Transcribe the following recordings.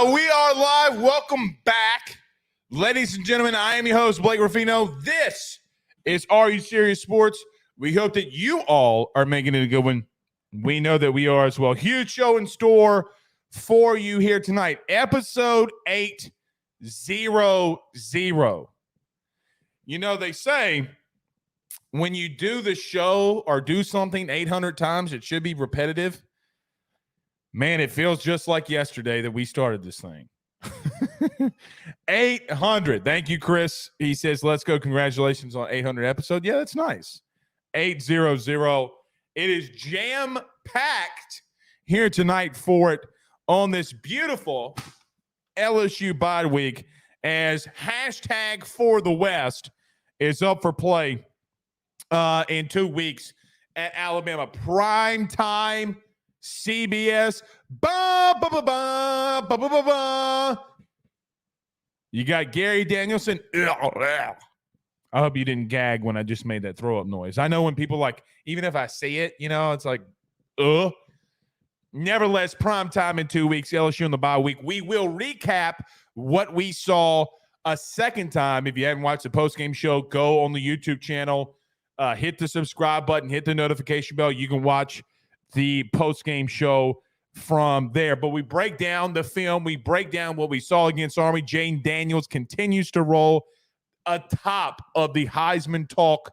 We are live. Welcome back. Ladies and gentlemen, I am your host, Blake Ruffino. This is Are You Serious Sports? We hope that you all are making it a good one. We know that we are as well. Huge show in store for you here tonight. Episode 800. You know, they say when you do the show or do something 800 times, it should be repetitive. Man, it feels just like yesterday that we started this thing. 800. Thank you, Chris. He says, let's go. Congratulations on 800 episode. Yeah, that's nice. 800. It is jam-packed here tonight for it on this beautiful LSU bye week as hashtag for the West is up for play in 2 weeks at Alabama. Prime time. CBS. You got Gary Danielson. I hope you didn't gag when I just made that throw up noise. I know when people like, even if I say it, you know, it's like, Nevertheless, prime time in 2 weeks, LSU in the bye week. We will recap what we saw a second time. If you haven't watched the postgame show, go on the YouTube channel, hit the subscribe button, hit the notification bell. You can watch the post-game show from there. But we break down the film. We break down what we saw against Army. Jane Daniels continues to roll atop of the Heisman talk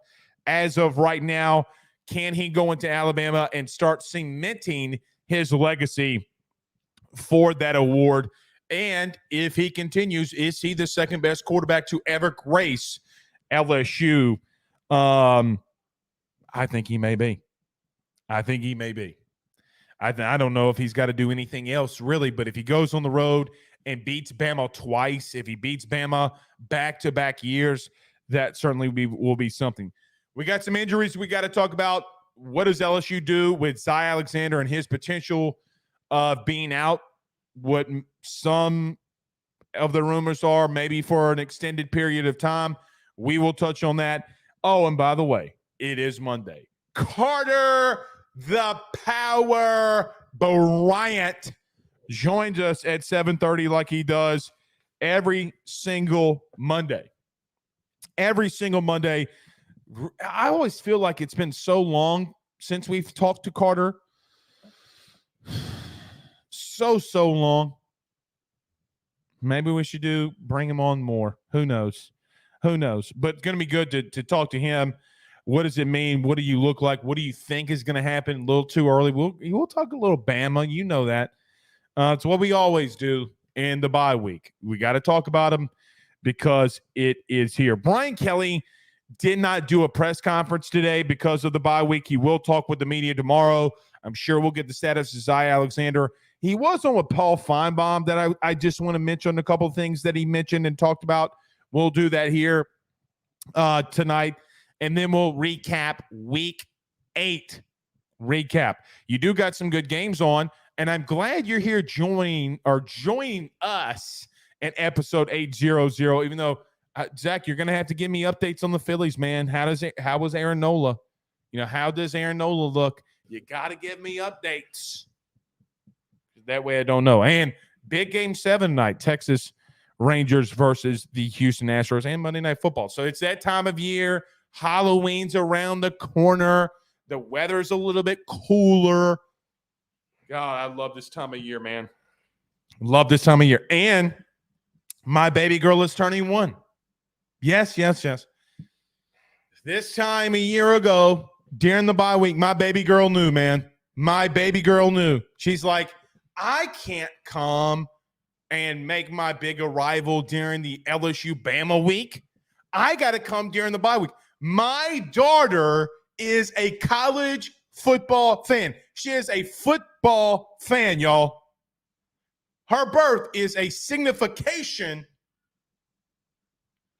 as of right now. Can he go into Alabama and start cementing his legacy for that award? And if he continues, is he the second best quarterback to ever grace LSU? I think he may be. I don't know if he's got to do anything else, really, but if he goes on the road and beats Bama twice, if he beats Bama back-to-back years, that certainly will be something. We got some injuries we got to talk about. What does LSU do with Zy Alexander and his potential of being out? What some of the rumors are, maybe for an extended period of time. We will touch on that. Oh, and by the way, it is Monday. Carter the Power Bryant joins us at 7:30 like he does every single Monday. Every single Monday. I always feel like it's been so long since we've talked to Carter. So long. Maybe we should bring him on more. Who knows? But going to be good to talk to him. What does it mean? What do you look like? What do you think is going to happen? A little too early. We'll talk a little Bama. You know that. It's what we always do in the bye week. We got to talk about him because it is here. Brian Kelly did not do a press conference today because of the bye week. He will talk with the media tomorrow. I'm sure we'll get the status of Zy Alexander. He was on with Paul Feinbaum that I just want to mention a couple of things that he mentioned and talked about. We'll do that here tonight. And then we'll recap week 8. Recap. You do got some good games on, and I'm glad you're here joining us at episode 800. Even though, Zach, you're going to have to give me updates on the Phillies, man. How was Aaron Nola? You know, how does Aaron Nola look? You got to give me updates. That way I don't know. And big game 7 night, Texas Rangers versus the Houston Astros, and Monday Night Football. So it's that time of year. Halloween's around the corner. The weather's a little bit cooler. God, I love this time of year, man. Love this time of year. And my baby girl is turning 1. Yes. This time a year ago, during the bye week, my baby girl knew, man. My baby girl knew. She's like, I can't come and make my big arrival during the LSU Bama week. I got to come during the bye week. My daughter is a college football fan. She is a football fan, y'all. Her birth is a signification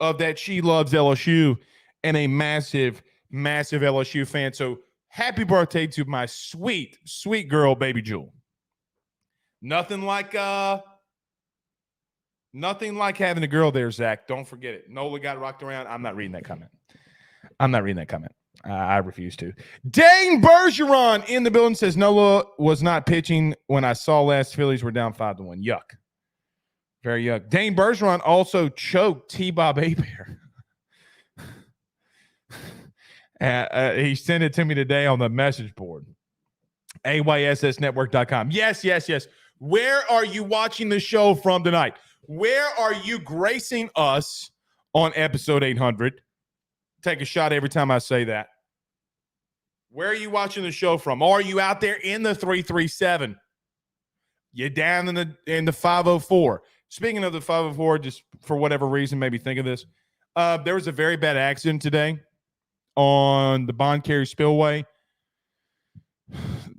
of that she loves LSU and a massive LSU fan. So happy birthday to my sweet, sweet girl, baby Jewel. Nothing like having a girl there, Zach. Don't forget it. Nola got rocked around. I'm not reading that comment. I refuse to. Dane Bergeron in the building says Nola was not pitching when I saw last. Phillies were down 5-1. Yuck. Very young. Dane Bergeron also choked T-Bob Abear. He sent it to me today on the message board. AYSSnetwork.com. Yes. Where are you watching the show from tonight? Where are you gracing us on episode 800? Take a shot every time I say that. Where are you watching the show from? Are you out there in the 337? You down in the 504? Speaking of the 504, just for whatever reason, maybe think of this. There was a very bad accident today on the Bond Carry Spillway.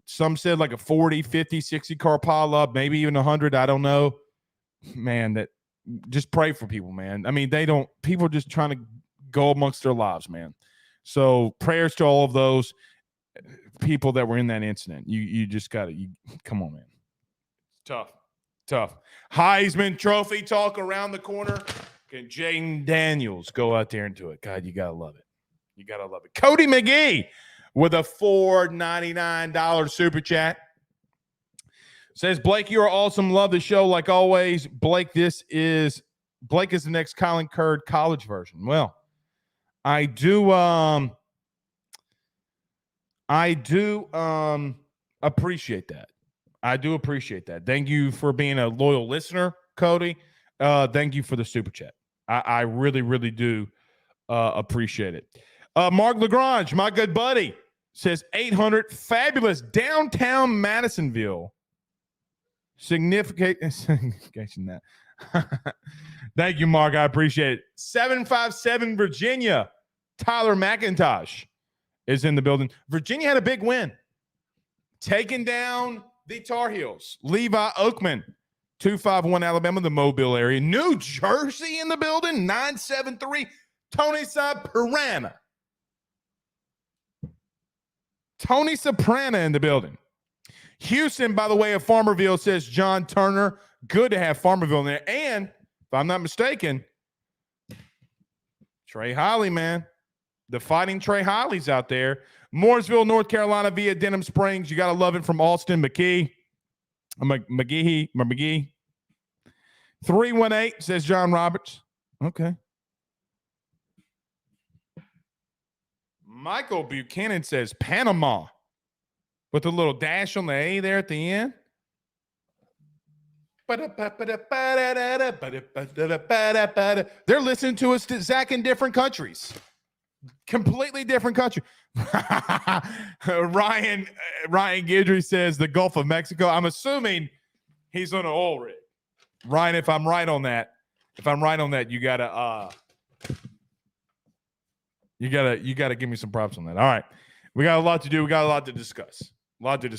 Some said like a 40, 50, 60 car pileup, maybe even 100. I don't know. Man, that just pray for people, man. I mean, people are just trying to go amongst their lives, man. So prayers to all of those people that were in that incident. You just got to, come on, man. Tough. Heisman Trophy talk around the corner. Can Jaden Daniels go out there and do it? God, you got to love it. Cody McGee with a $4.99 super chat. Says, Blake, you are awesome. Love the show like always. Blake is the next Colin Curd college version. Well, I do appreciate that. Thank you for being a loyal listener, Cody. Thank you for the super chat. I really, really do appreciate it. Mark Lagrange, my good buddy, says 800, fabulous downtown Madisonville. Significant that. Thank you, Mark. I appreciate it. 757 Virginia. Tyler McIntosh is in the building. Virginia had a big win, taking down the Tar Heels. Levi Oakman, 251 Alabama, the Mobile area. New Jersey in the building, 973. Tony Soprano in the building. Houston, by the way, of Farmerville, says John Turner. Good to have Farmerville in there. And if I'm not mistaken, Trey Holly, man. The fighting Trey Holly's out there. Mooresville, North Carolina via Denham Springs. You got to love it from Austin McGee. 318 says John Roberts. Okay. Michael Buchanan says Panama with a little dash on the A there at the end. They're listening to us, Zach, in different countries. Completely different country. Ryan Guidry says the Gulf of Mexico. I'm assuming he's on an oil rig. Ryan, if I'm right on that, you gotta give me some props on that. All right. We got a lot to do. We got a lot to discuss. We do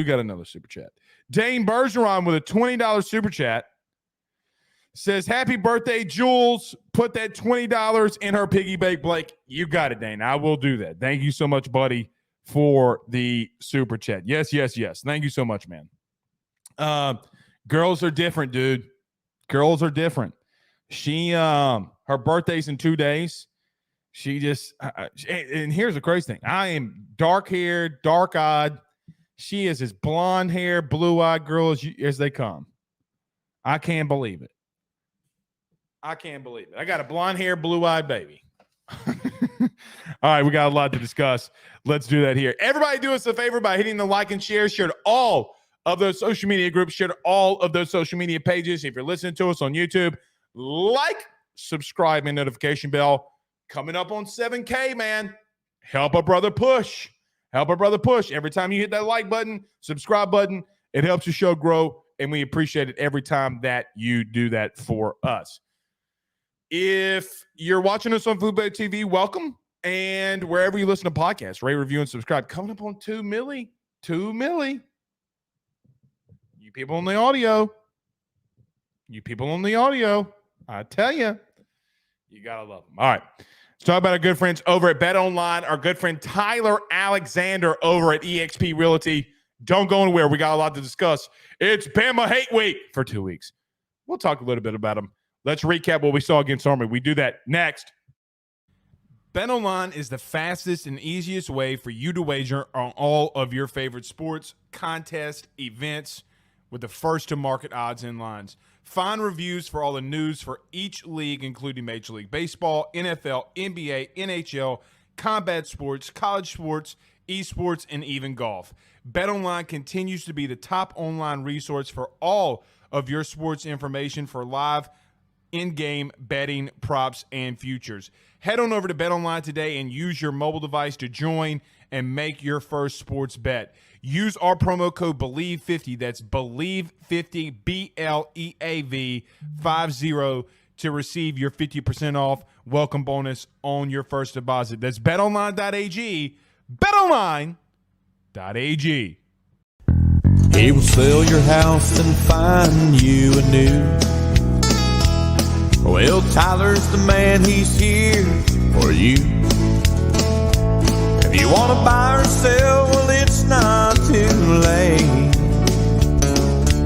got another super chat. Dane Bergeron with a $20 super chat says, happy birthday, Jules. Put that $20 in her piggy bank, Blake. You got it, Dane. I will do that. Thank you so much, buddy, for the super chat. Yes. Thank you so much, man. Girls are different, dude. Girls are different. She, her birthday's in 2 days. She just, and here's the crazy thing. I am dark-haired, dark-eyed. She is as blonde-haired, blue-eyed girl as they come. I can't believe it. I got a blonde-haired, blue-eyed baby. All right, we got a lot to discuss. Let's do that here. Everybody do us a favor by hitting the like and share. Share to all of those social media groups. Share to all of those social media pages. If you're listening to us on YouTube, like, subscribe, and notification bell. Coming up on 7K, man. Help a brother push. Every time you hit that like button, subscribe button, it helps the show grow, and we appreciate it every time that you do that for us. If you're watching us on Foodbed TV, welcome. And wherever you listen to podcasts, rate, review, and subscribe. Coming up on 2 milli. You people on the audio. I tell you, you got to love them. All right. Let's talk about our good friends over at Bet Online, our good friend Tyler Alexander over at eXp Realty. Don't go anywhere. We got a lot to discuss. It's Bama Hate Week for 2 weeks. We'll talk a little bit about them. Let's recap what we saw against Army. We do that next. BetOnline is the fastest and easiest way for you to wager on all of your favorite sports, contests, events. with the first-to-market odds and lines. Find reviews for all the news for each league, including Major League Baseball, NFL, NBA, NHL, combat sports, college sports, esports, and even golf. BetOnline continues to be the top online resource for all of your sports information for live in-game betting, props, and futures. Head on over to BetOnline today and use your mobile device to join and make your first sports bet. Use our promo code BELIEVE50, that's BELIEVE50, BLEAV 50, to receive your 50% off welcome bonus on your first deposit. That's betonline.ag, betonline.ag. He will sell your house and find you a new. Well, Tyler's the man, he's here for you. If you want to buy or sell, well, it's not too late.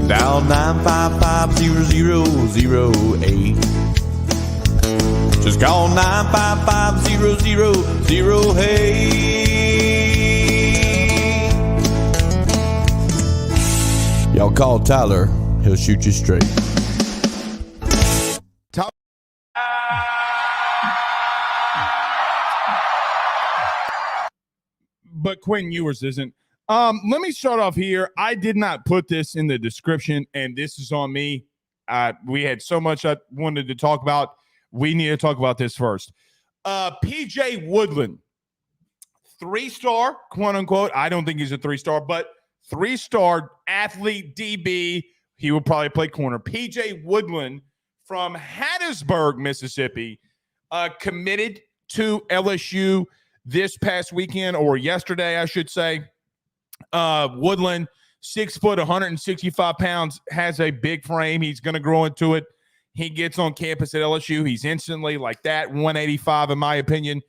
Dial 955-0008. Just call 955-0008. Y'all call Tyler, he'll shoot you straight. But Quentin Ewers isn't. Let me start off here. I did not put this in the description, and this is on me. We had so much I wanted to talk about. We need to talk about this first. PJ Woodland, 3-star, quote unquote. I don't think he's a 3-star, but 3-star athlete, DB. He will probably play corner. PJ Woodland from Hattiesburg, Mississippi, committed to LSU this past weekend, or yesterday, I should say. Woodland, 6 foot, 165 pounds, has a big frame. He's going to grow into it. He gets on campus at LSU. He's instantly like that, 185 in my opinion.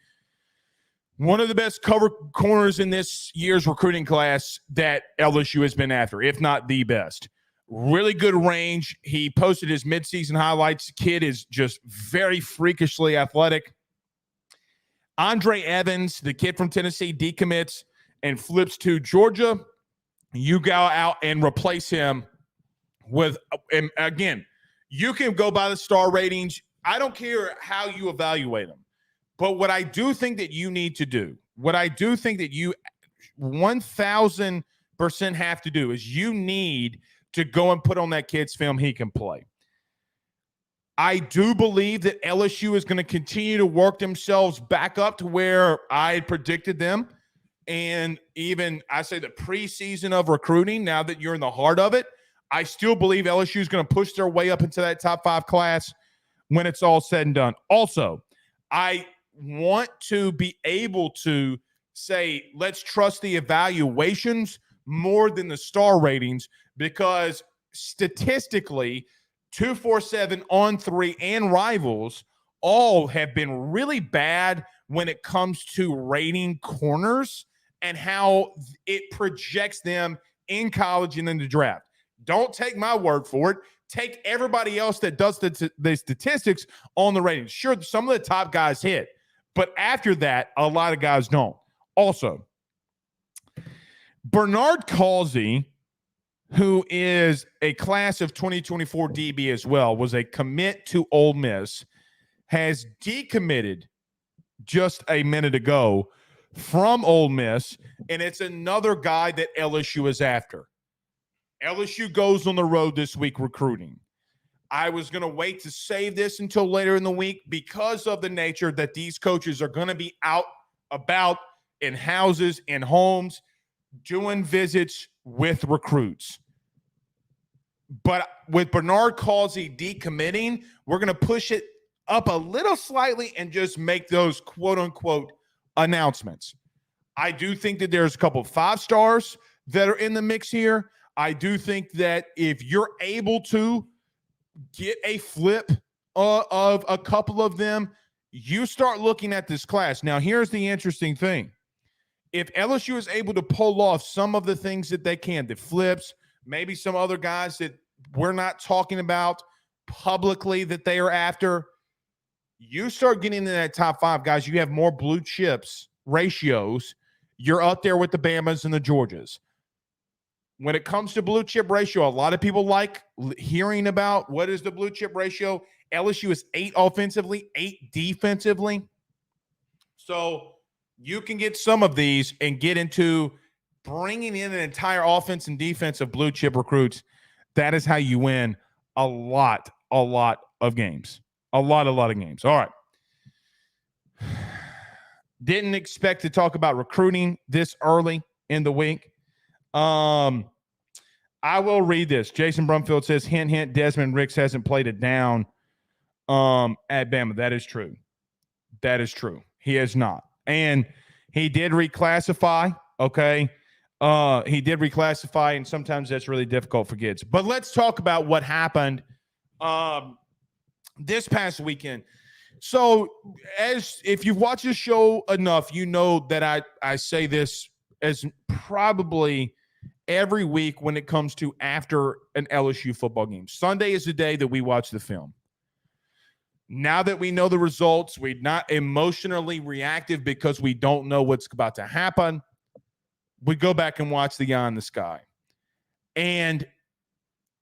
One of the best cover corners in this year's recruiting class that LSU has been after, if not the best. Really good range. He posted his midseason highlights. Kid is just very freakishly athletic. Andre Evans, the kid from Tennessee, decommits and flips to Georgia. You go out and replace him with, and again, you can go by the star ratings. I don't care how you evaluate them. But what I do think that you need to do, what I do think that you 1,000% have to do is you need to go and put on that kid's film he can play. I do believe that LSU is going to continue to work themselves back up to where I predicted them. And even, I say, the preseason of recruiting, now that you're in the heart of it, I still believe LSU is going to push their way up into that top 5 class when it's all said and done. Also, I want to be able to say, let's trust the evaluations more than the star ratings, because statistically, 247, On3, and Rivals all have been really bad when it comes to rating corners and how it projects them in college and in the draft. Don't take my word for it. Take everybody else that does the statistics on the ratings. Sure, some of the top guys hit, but after that, a lot of guys don't. Also, Bernard Causey, who is a class of 2024 DB as well, was a commit to Ole Miss, has decommitted just a minute ago from Ole Miss, and it's another guy that LSU is after. LSU goes on the road this week recruiting. I was going to wait to save this until later in the week because of the nature that these coaches are going to be out about in houses and homes doing visits with recruits. But with Bernard Causey decommitting, we're going to push it up a little slightly and just make those quote-unquote announcements. I do think that there's a couple of 5-stars that are in the mix here. I do think that if you're able to get a flip of a couple of them, you start looking at this class. Now, here's the interesting thing. If LSU is able to pull off some of the things that they can, the flips, maybe some other guys that we're not talking about publicly that they are after, you start getting into that top 5, guys. You have more blue chips ratios. You're up there with the Bamas and the Georgias. when it comes to blue chip ratio, a lot of people like hearing about what is the blue chip ratio. LSU is 8 offensively, 8 defensively. So you can get some of these and get into bringing in an entire offense and defense of blue chip recruits. That is how you win a lot of games. A lot of games. All right. Didn't expect to talk about recruiting this early in the week. I will read this. Jason Brumfield says, hint, hint, Desmond Ricks hasn't played it down at Bama. That is true. That is true. He has not. And he did reclassify, okay? He did reclassify, and sometimes that's really difficult for kids. But let's talk about what happened this past weekend. So, as if you've watched the show enough, you know that I say this as probably every week when it comes to after an LSU football game. Sunday is the day that we watch the film. Now that we know the results, we're not emotionally reactive because we don't know what's about to happen. We go back and watch the eye in the sky. And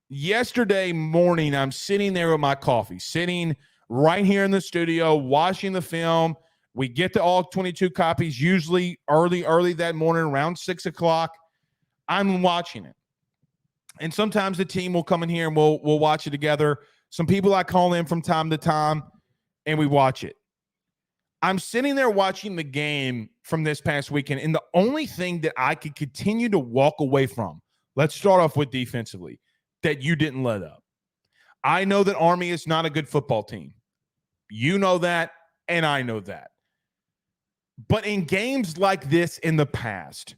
yesterday morning, I'm sitting there with my coffee, sitting right here in the studio, watching the film. We get to all 22 copies, usually early that morning, around 6 o'clock. I'm watching it. And sometimes the team will come in here and we'll watch it together. Some people I call in from time to time, and we watch it. I'm sitting there watching the game from this past weekend, and the only thing that I could continue to walk away from, let's start off with defensively, that you didn't let up. I know that Army is not a good football team. You know that, and I know that. But in games like this in the past,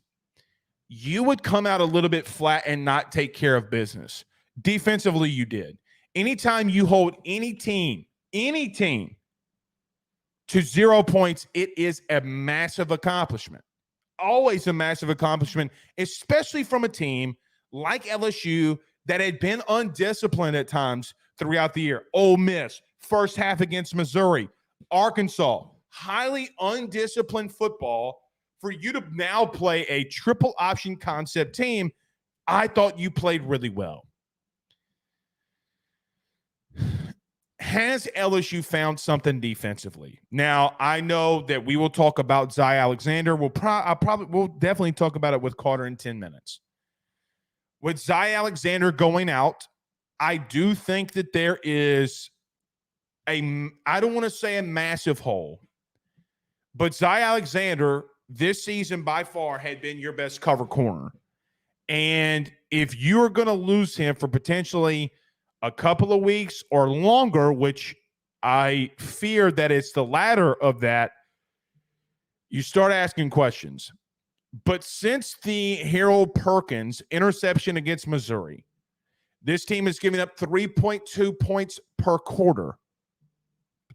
you would come out a little bit flat and not take care of business. Defensively, you did. Anytime you hold any team to 0 points, it is a massive accomplishment. Always a massive accomplishment, especially from a team like LSU that had been undisciplined at times throughout the year. Ole Miss, first half against Missouri. Arkansas, highly undisciplined football. For you to now play a triple option concept team, I thought you played really well. Has LSU found something defensively? Now, I know that we will talk about Zy Alexander. We'll definitely talk about it with Carter in 10 minutes. With Zy Alexander going out, I do think that there is I don't want to say a massive hole, but Zy Alexander this season by far had been your best cover corner. And if you're going to lose him for potentially a couple of weeks or longer, which I fear that it's the latter of that, you start asking questions. But since the Harold Perkins interception against Missouri, this team is giving up 3.2 points per quarter.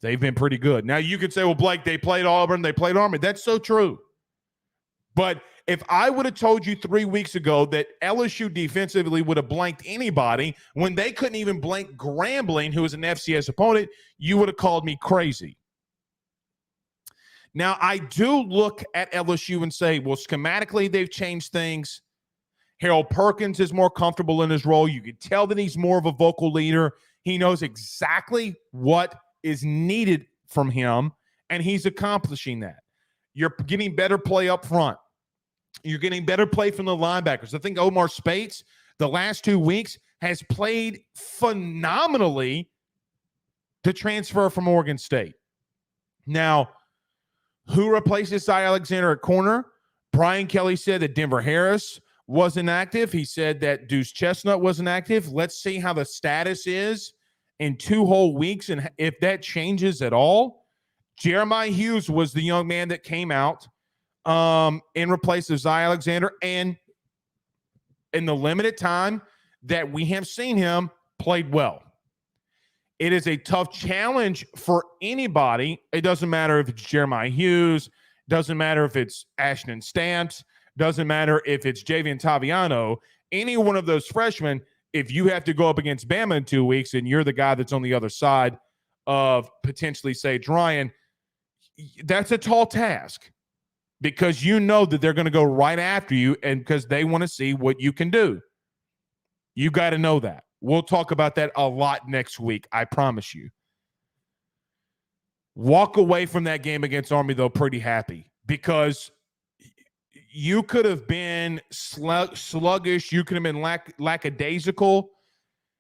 They've been pretty good. Now, you could say, well, Blake, they played Auburn, they played Army. That's so true. But if I would have told you 3 weeks ago that LSU defensively would have blanked anybody when they couldn't even blank Grambling, who was an FCS opponent, you would have called me crazy. Now, I do look at LSU and say, well, schematically, they've changed things. Harold Perkins is more comfortable in his role. You could tell that he's more of a vocal leader. He knows exactly what is needed from him, and he's accomplishing that. You're getting better play up front. You're getting better play from the linebackers. I think Omar Spates, the last 2 weeks, has played phenomenally to transfer from Oregon State. Now, who replaces Zy Alexander at corner? Brian Kelly said that Denver Harris wasn't active. He said that Deuce Chestnut wasn't active. Let's see how the status is in 2 whole weeks and if that changes at all. Jeremiah Hughes was the young man that came out in replace of Zy Alexander, and in the limited time that we have seen him, played well. It is a tough challenge for anybody. It doesn't matter if it's Jeremiah Hughes, doesn't matter if it's Ashton Stamps, doesn't matter if it's Javian Taviano, any one of those freshmen. If you have to go up against Bama in 2 weeks and you're the guy that's on the other side of potentially Sage Ryan, that's a tall task because you know that they're going to go right after you and because they want to see what you can do. You got to know that. We'll talk about that a lot next week. I promise you. Walk away from that game against Army, though, pretty happy because you could have been sluggish. You could have been lackadaisical.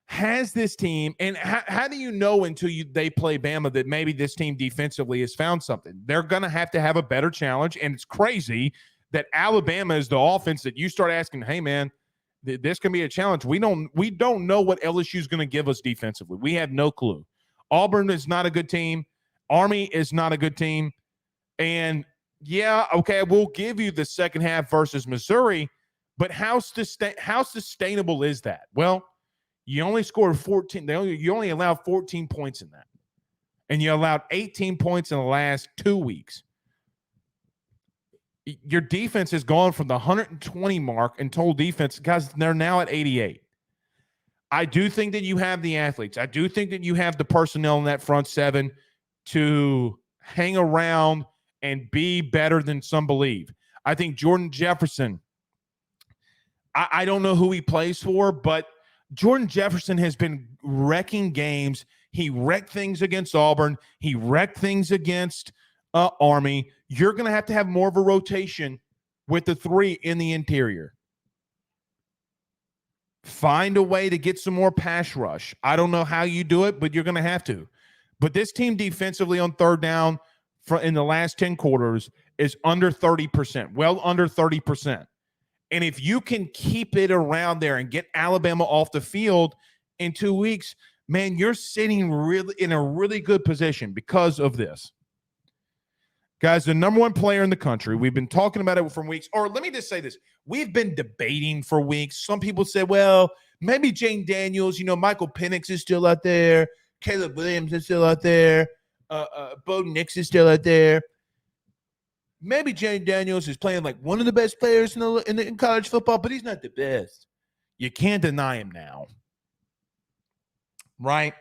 Has this team, and how do you know until they play Bama that maybe this team defensively has found something? They're going to have a better challenge, and it's crazy that Alabama is the offense that you start asking, hey, man, this can be a challenge. We don't know what LSU is going to give us defensively. We have no clue. Auburn is not a good team. Army is not a good team. And, yeah, okay, we'll give you the second half versus Missouri, but how sustainable is that? Well, you only scored 14. You only allowed 14 points in that. And you allowed 18 points in the last 2 weeks. Your defense has gone from the 120 mark in total defense, guys, they're now at 88. I do think that you have the athletes. I do think that you have the personnel in that front seven to hang around and be better than some believe. I think Jordan Jefferson, I don't know who he plays for, but Jordan Jefferson has been wrecking games. He wrecked things against Auburn. He wrecked things against Army. You're going to have more of a rotation with the three in the interior. Find a way to get some more pass rush. I don't know how you do it, but you're going to have to. But this team defensively on third down in the last 10 quarters is under 30%, well under 30%. And if you can keep it around there and get Alabama off the field in 2 weeks, man, you're sitting really in a really good position because of this. Guys, the number one player in the country, we've been talking about it for weeks. Or let me just say this. We've been debating for weeks. Some people said, well, maybe Jane Daniels, Michael Penix is still out there. Caleb Williams is still out there. Bo Nix is still out there. Maybe Jane Daniels is playing like one of the best players in college football, but he's not the best. You can't deny him now. Right?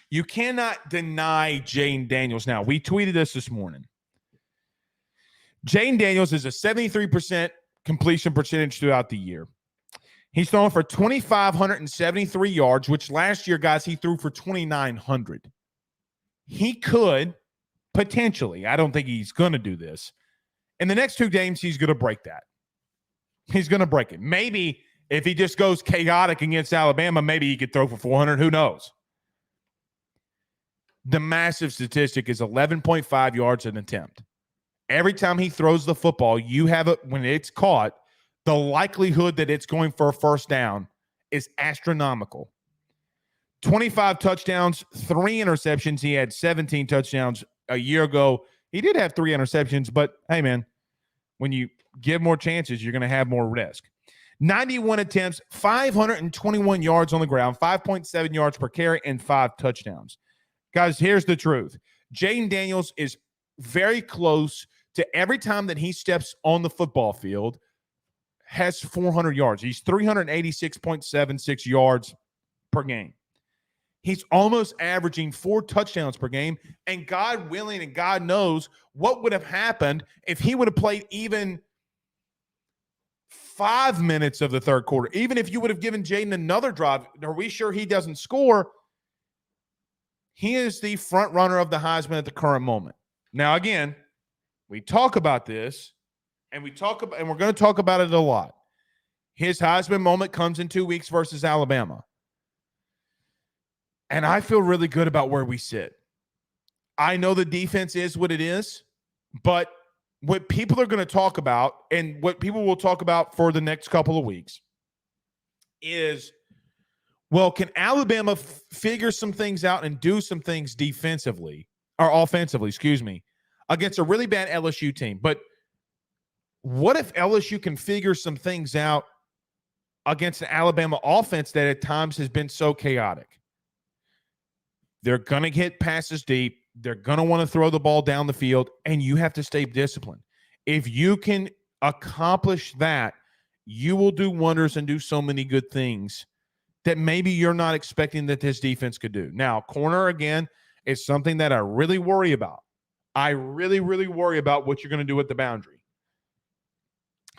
You cannot deny Jane Daniels now. We tweeted this morning. Jane Daniels is a 73% completion percentage throughout the year. He's thrown for 2,573 yards, which last year, guys, he threw for 2,900. He could potentially, I don't think he's going to do this. In the next 2 games, he's going to break that. He's going to break it. Maybe if he just goes chaotic against Alabama, maybe he could throw for 400. Who knows? The massive statistic is 11.5 yards an attempt. Every time he throws the football, you have it when it's caught, the likelihood that it's going for a first down is astronomical. 25 touchdowns, 3 interceptions. He had 17 touchdowns a year ago. He did have 3 interceptions, but hey, man, when you give more chances, you're going to have more risk. 91 attempts, 521 yards on the ground, 5.7 yards per carry, and 5 touchdowns. Guys, here's the truth. Jayden Daniels is very close to every time that he steps on the football field has 400 yards. He's 386.76 yards per game. He's almost averaging 4 touchdowns per game, and God willing and God knows what would have happened if he would have played even 5 minutes of the third quarter. Even if you would have given Jayden another drive, are we sure he doesn't score? He is the front runner of the Heisman at the current moment. Now, again, we talk about this, and we're going to talk about it a lot. His Heisman moment comes in 2 weeks versus Alabama. And I feel really good about where we sit. I know the defense is what it is, but what people are going to talk about and what people will talk about for the next couple of weeks is, well, can Alabama figure some things out and do some things defensively or offensively, against a really bad LSU team? But what if LSU can figure some things out against an Alabama offense that at times has been so chaotic? They're going to get passes deep. They're going to want to throw the ball down the field, and you have to stay disciplined. If you can accomplish that, you will do wonders and do so many good things that maybe you're not expecting that this defense could do. Now, corner, again, is something that I really worry about. I really, really worry about what you're going to do at the boundary.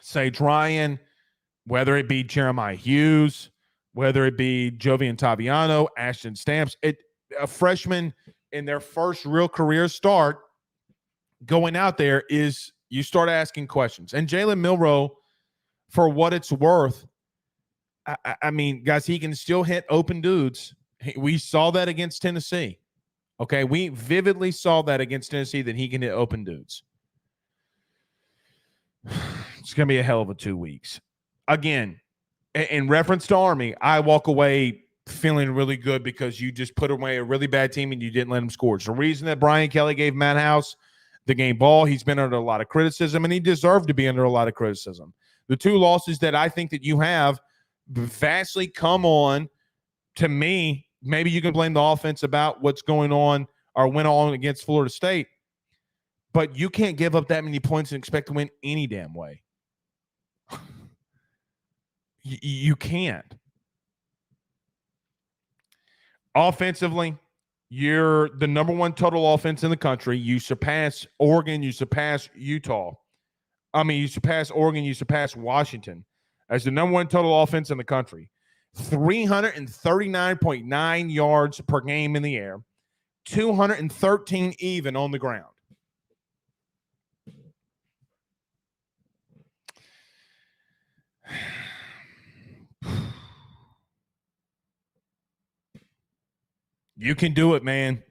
Sage Ryan, whether it be Jeremiah Hughes, whether it be Jovian Taviano, Ashton Stamps, a freshman in their first real career start going out there is you start asking questions. And Jalen Milroe, for what it's worth, I mean, guys, he can still hit open dudes. We saw that against Tennessee. Okay, we vividly saw that against Tennessee that he can hit open dudes. It's going to be a hell of a 2 weeks. Again, in reference to Army, I walk away feeling really good because you just put away a really bad team and you didn't let him score. It's the reason that Brian Kelly gave Matt House the game ball. He's been under a lot of criticism, and he deserved to be under a lot of criticism. The 2 losses that I think that you have vastly come on, to me, maybe you can blame the offense about what's going on or went on against Florida State, but you can't give up that many points and expect to win any damn way. You can't. Offensively, you're the number 1 total offense in the country. You surpass Oregon. You surpass Utah. You surpass Oregon. You surpass Washington as the number 1 total offense in the country. 339.9 yards per game in the air. 213 even on the ground. You can do it, man.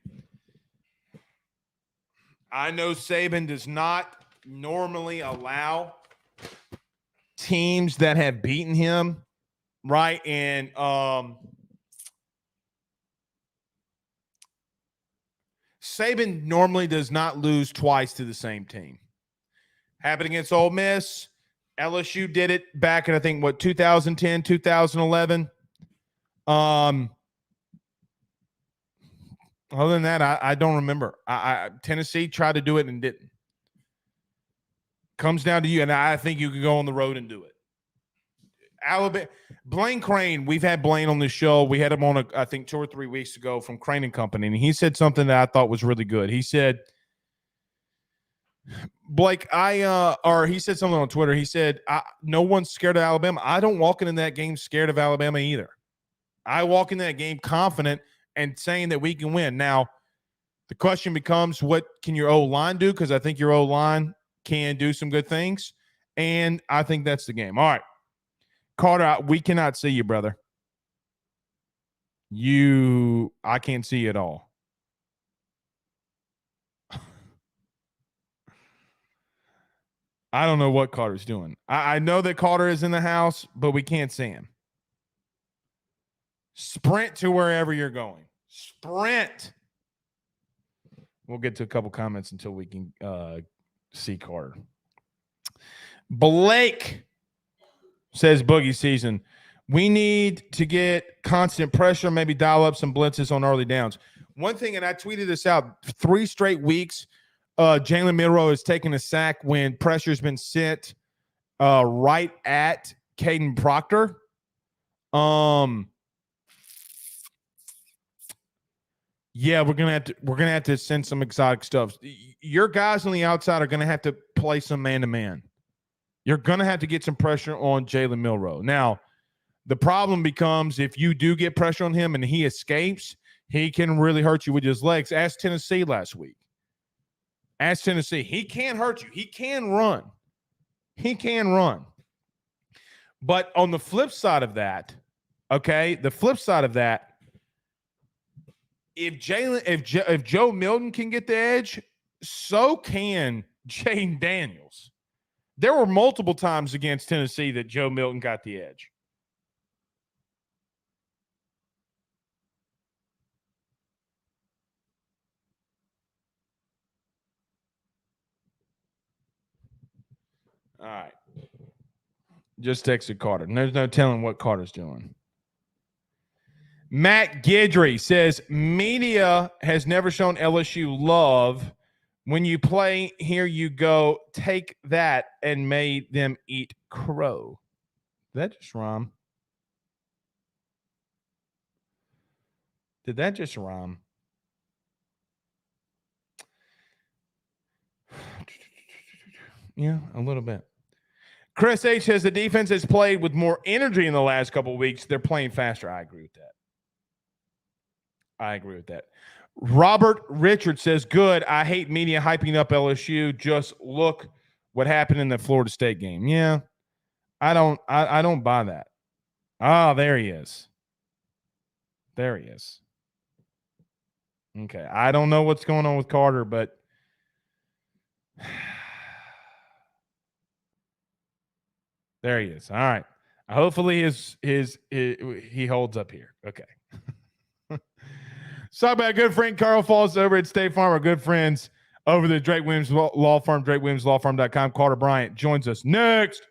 I know Saban does not normally allow teams that have beaten him, right? And Saban normally does not lose twice to the same team. Happened against Ole Miss. LSU did it back in, I think, 2010, 2011. Other than that, I don't remember. Tennessee tried to do it and didn't. Comes down to you, and I think you can go on the road and do it. Alabama, Blaine Crane, we've had Blaine on this show. We had him on, I think, 2 or 3 weeks ago from Crane and Company, and he said something that I thought was really good. He said, Blake, he said something on Twitter. He said, no one's scared of Alabama. I don't walk into that game scared of Alabama either. I walk into that game confident and saying that we can win. Now, the question becomes, what can your O-line do? Because I think your O-line can do some good things, and I think that's the game. All right. Carter, we cannot see you, brother. I can't see you at all. I don't know what Carter's doing. I know that Carter is in the house, but we can't see him. Sprint to wherever you're going. Sprint. We'll get to a couple comments until we can see Carter. Blake says, Boogie season. We need to get constant pressure, maybe dial up some blitzes on early downs. One thing, and I tweeted this out, 3 straight weeks, Jalen Milroe has taken a sack when pressure's been sent right at Caden Proctor. Yeah, we're gonna have to send some exotic stuff. Your guys on the outside are gonna have to play some man-to-man. You're gonna have to get some pressure on Jalen Milroe. Now, the problem becomes if you do get pressure on him and he escapes, he can really hurt you with his legs. Ask Tennessee last week. Ask Tennessee. He can hurt you. He can run. He can run. But on the flip side of that, okay, if Joe Milton can get the edge, so can Jayden Daniels. There were multiple times against Tennessee that Joe Milton got the edge. All right. Just texted Carter. There's no telling what Carter's doing. Matt Guidry says, media has never shown LSU love. When you play, here you go. Take that and made them eat crow. Did that just rhyme? Did that just rhyme? Yeah, a little bit. Chris H says the defense has played with more energy in the last couple of weeks. They're playing faster. I agree with that. Robert Richard says, good. I hate media hyping up LSU. Just look what happened in the Florida State game. Yeah, I don't buy that. Ah, there he is. Okay, I don't know what's going on with Carter, but there he is. All right. Hopefully he holds up here. Okay. Talk about good friend Carl Falls over at State Farm, our good friends over the Drake Williams Law Firm, drakewilliamslawfirm.com. Carter Bryant joins us next.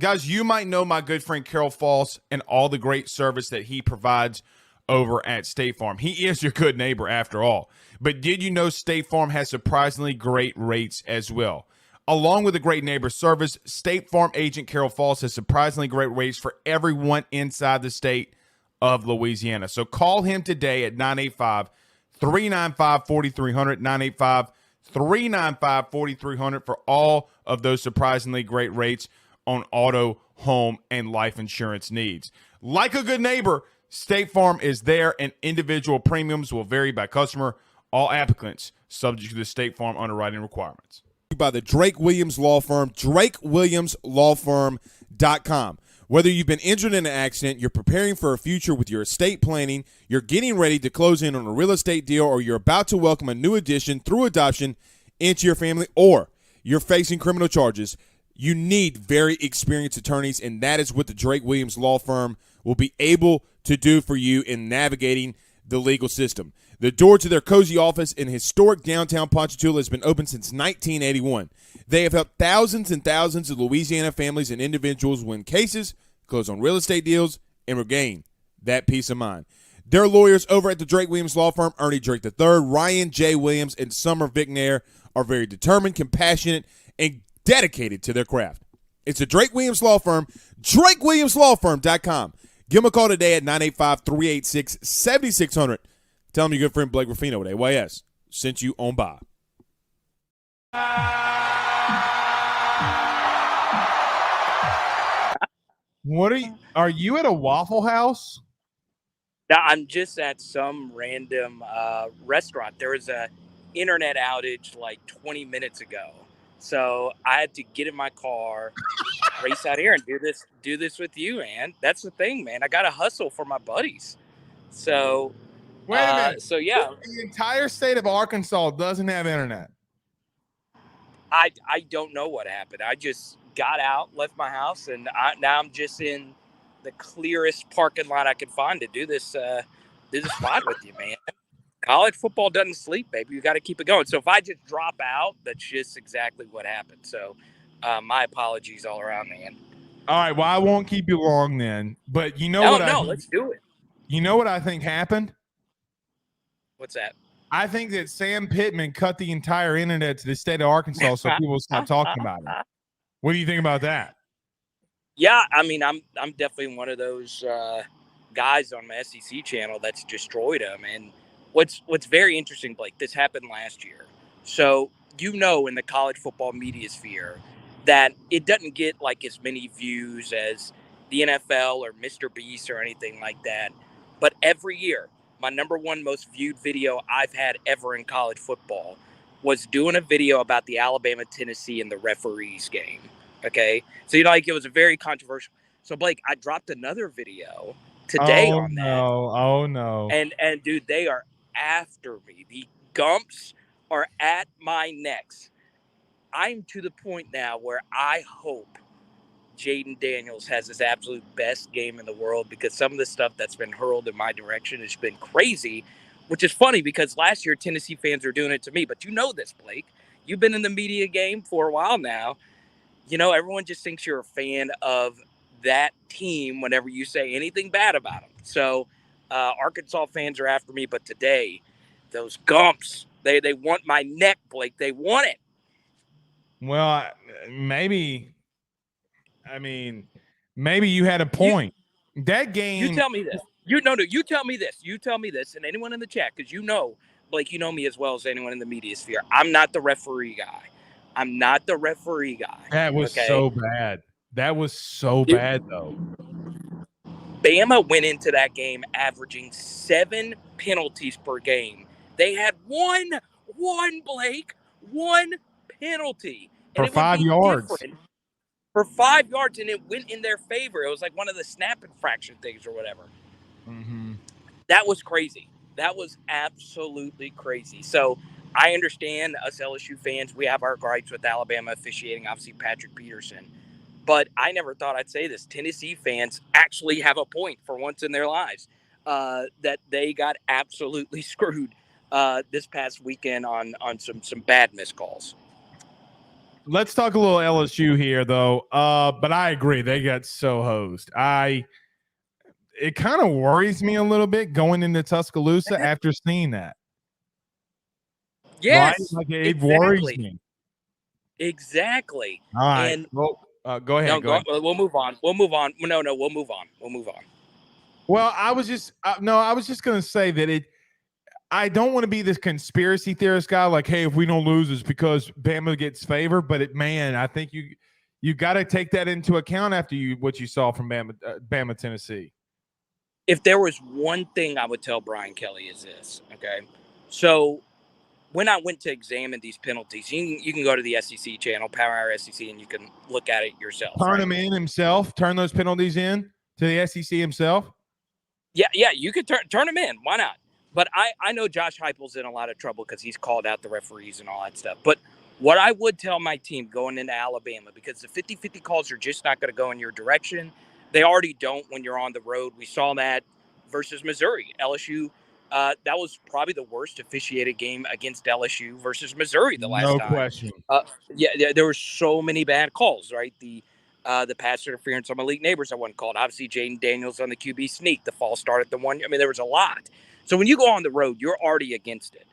Guys, you might know my good friend Carol Falls and all the great service that he provides over at State Farm. He is your good neighbor after all. But did you know State Farm has surprisingly great rates as well? Along with the great neighbor service, State Farm agent Carol Falls has surprisingly great rates for everyone inside the state of Louisiana. So call him today at 985-395-4300, 985-395-4300 for all of those surprisingly great rates on auto, home, and life insurance needs. Like a good neighbor, State Farm is there, and individual premiums will vary by customer. All applicants subject to the State Farm underwriting requirements. By the Drake Williams Law Firm, drakewilliamslawfirm.com. Whether you've been injured in an accident, you're preparing for a future with your estate planning, you're getting ready to close in on a real estate deal, or you're about to welcome a new addition through adoption into your family, or you're facing criminal charges, you need very experienced attorneys, and that is what the Drake Williams Law Firm will be able to do for you in navigating the legal system. The door to their cozy office in historic downtown Ponchatoula has been open since 1981. They have helped thousands and thousands of Louisiana families and individuals win cases, close on real estate deals, and regain that peace of mind. Their lawyers over at the Drake Williams Law Firm, Ernie Drake III, Ryan J. Williams, and Summer Vignair, are very determined, compassionate, and dedicated to their craft. It's the Drake Williams Law Firm, drakewilliamslawfirm.com. Give them a call today at 985-386-7600. Tell them your good friend Blake Ruffino at AYS sent you on by. What are you at a Waffle House? Now, I'm just at some random restaurant. There was a internet outage like 20 minutes ago. So I had to get in my car, race out here and do this with you, man. That's the thing, man. I got to hustle for my buddies. So Wait a minute. So yeah, the entire state of Arkansas doesn't have internet. I don't know what happened. I just got out, left my house, and now I'm just in the clearest parking lot I could find to do this pod with you, man. College football doesn't sleep, baby. You got to keep it going. So if I just drop out, that's just exactly what happened. So my apologies all around, man. All right. Well, I won't keep you long then. But you know let's do it. You know what I think happened? What's that? I think that Sam Pittman cut the entire internet to the state of Arkansas so people will stop talking about it. What do you think about that? Yeah, I mean, I'm definitely one of those guys on my SEC channel that's destroyed him. And what's very interesting, Blake, this happened last year. So in the college football media sphere that it doesn't get like as many views as the NFL or Mr. Beast or anything like that. But every year, my number one most viewed video I've had ever in college football was doing a video about the Alabama-Tennessee and the referees game. Okay. So, it was a very controversial. So, Blake, I dropped another video today on that. Oh, no. And dude, they are after me. The Gumps are at my necks. I'm to the point now where I hope Jaden Daniels has his absolute best game in the world, because some of the stuff that's been hurled in my direction has been crazy, which is funny because last year Tennessee fans were doing it to me. But you know this, Blake. You've been in the media game for a while now. Everyone just thinks you're a fan of that team whenever you say anything bad about them. So Arkansas fans are after me. But today, those Gumps, they want my neck, Blake. They want it. Well, maybe you had a point. That game. You tell me this. You tell me this. You tell me this, and anyone in the chat, because Blake, you know me as well as anyone in the media sphere. I'm not the referee guy. That was so bad. That was so bad, though. Bama went into that game averaging 7 penalties per game. They had one Blake, one penalty. For And it would 5 be yards. different for 5 yards, and it went in their favor. It was like one of the snap infraction things or whatever. Mm-hmm. That was crazy. That was absolutely crazy. So I understand us LSU fans, we have our gripes with Alabama officiating, obviously Patrick Peterson. But I never thought I'd say this. Tennessee fans actually have a point for once in their lives that they got absolutely screwed this past weekend on some bad missed calls. Let's talk a little LSU here, though. But I agree, they got so hosed. It kind of worries me a little bit going into Tuscaloosa after seeing that. Yes, right? Like it exactly. worries me. Exactly. All right. And Well, go ahead. no, Go ahead. we'll move on. We'll move on. No, we'll move on. We'll move on. Well, I was just going to say that I don't want to be this conspiracy theorist guy. Like, hey, if we don't lose, it's because Bama gets favored. But man, I think you got to take that into account after what you saw from Bama, Tennessee. If there was one thing I would tell Brian Kelly is this, okay? So when I went to examine these penalties, you can go to the SEC channel, Power Hour SEC, and you can look at it yourself. Turn them in himself. Turn those penalties in to the SEC himself. Yeah, you could turn them in. Why not? But I know Josh Heupel's in a lot of trouble because he's called out the referees and all that stuff. But what I would tell my team going into Alabama, because the 50-50 calls are just not going to go in your direction. They already don't when you're on the road. We saw that versus Missouri. LSU, that was probably the worst officiated game against LSU versus Missouri the last time. No question. Yeah, there were so many bad calls, right? The pass interference on Malik Neighbors that wasn't called. Obviously, Jaden Daniels on the QB sneak, the false start at the 1. I mean, there was a lot. So when you go on the road, you're already against it.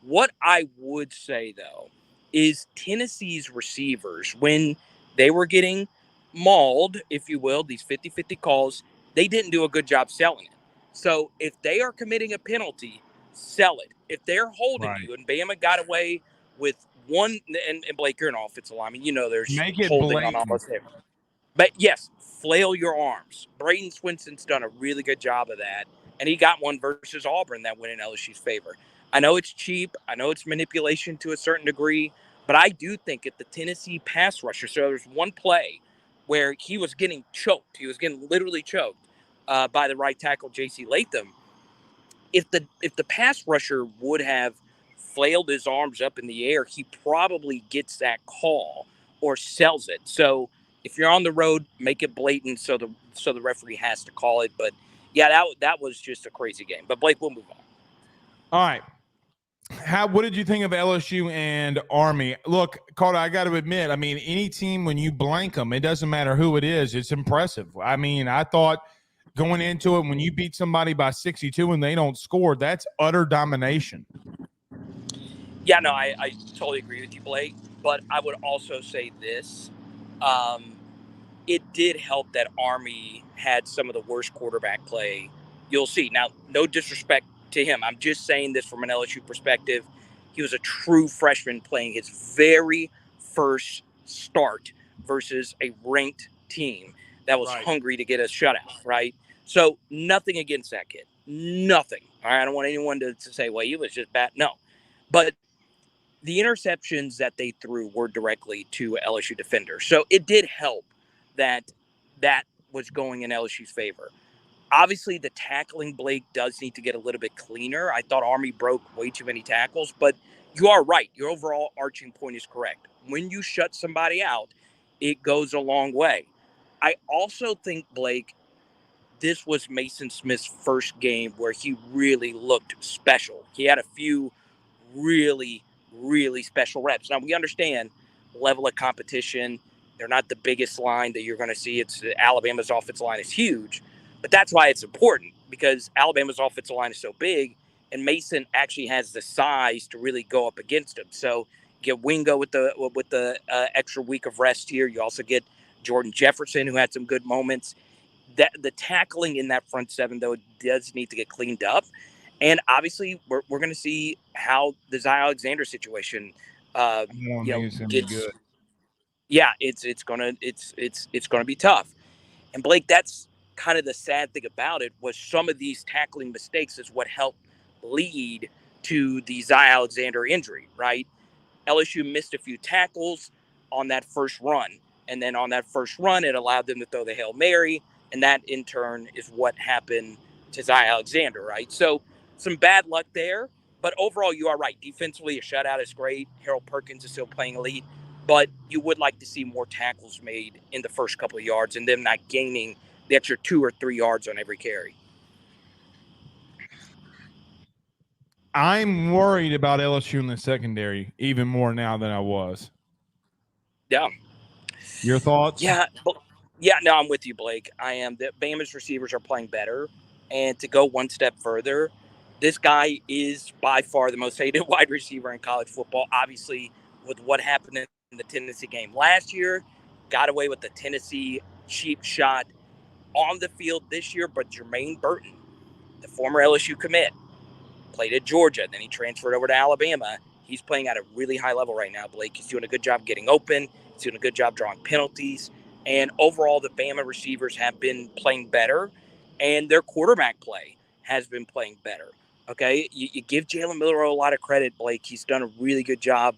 What I would say, though, is Tennessee's receivers, when they were getting mauled, if you will, these 50-50 calls, they didn't do a good job selling it. So if they are committing a penalty, sell it. If they're holding you, and Bama got away with one, and Blake, you're an offensive lineman, you know there's holding on almost every. But yes, flail your arms. Braden Swinson's done a really good job of that. And he got one versus Auburn that went in LSU's favor. I know it's cheap. I know it's manipulation to a certain degree. But I do think if the Tennessee pass rusher, so there's one play where he was getting choked. He was getting literally choked by the right tackle, J.C. Latham. If the pass rusher would have flailed his arms up in the air, he probably gets that call or sells it. So if you're on the road, make it blatant so the referee has to call it. But yeah, that was just a crazy game. But Blake, we'll move on. All right. What did you think of LSU and Army? Look, Carter, I got to admit, I mean, any team, when you blank them, it doesn't matter who it is, it's impressive. I mean, I thought going into it, when you beat somebody by 62 and they don't score, that's utter domination. Yeah, no, I totally agree with you, Blake. But I would also say this. It did help that Army had some of the worst quarterback play you'll see. Now, no disrespect to him. I'm just saying this from an LSU perspective. He was a true freshman playing his very first start versus a ranked team that was hungry to get a shutout, right? So nothing against that kid. Nothing. All right, I don't want anyone to say, well, he was just bad. No. But the interceptions that they threw were directly to LSU defenders. So it did help that was going in LSU's favor. Obviously, the tackling, Blake, does need to get a little bit cleaner. I thought Army broke way too many tackles, but you are right. Your overall arching point is correct. When you shut somebody out, it goes a long way. I also think, Blake, this was Mason Smith's first game where he really looked special. He had a few really, really special reps. Now, we understand level of competition. They're not the biggest line that you're going to see. It's Alabama's offensive line is huge, but that's why it's important, because Alabama's offensive line is so big, and Mason actually has the size to really go up against him. So you get Wingo with the extra week of rest here. You also get Jordan Jefferson, who had some good moments. That the tackling in that front seven, though, does need to get cleaned up. And obviously, we're going to see how the Zy Alexander situation, gets good. yeah, it's gonna be tough. And Blake, that's kind of the sad thing about it was some of these tackling mistakes is what helped lead to the Zy Alexander injury, right? LSU missed a few tackles on that first run. And then on that first run, it allowed them to throw the Hail Mary. And that, in turn, is what happened to Zy Alexander, right? So some bad luck there. But overall, you are right. Defensively, a shutout is great. Harold Perkins is still playing elite. But you would like to see more tackles made in the first couple of yards and them not gaining the extra 2 or 3 yards on every carry. I'm worried about LSU in the secondary even more now than I was. Yeah. Your thoughts? Yeah. Yeah, no, I'm with you, Blake. I am. The Bama's receivers are playing better. And to go one step further, this guy is by far the most hated wide receiver in college football. Obviously, with what happened in the Tennessee game last year, got away with the Tennessee cheap shot on the field this year. But Jermaine Burton, the former LSU commit, played at Georgia. Then he transferred over to Alabama. He's playing at a really high level right now, Blake. He's doing a good job getting open. He's doing a good job drawing penalties. And overall, the Bama receivers have been playing better, and their quarterback play has been playing better. Okay, you give Jalen Milroe a lot of credit, Blake. He's done a really good job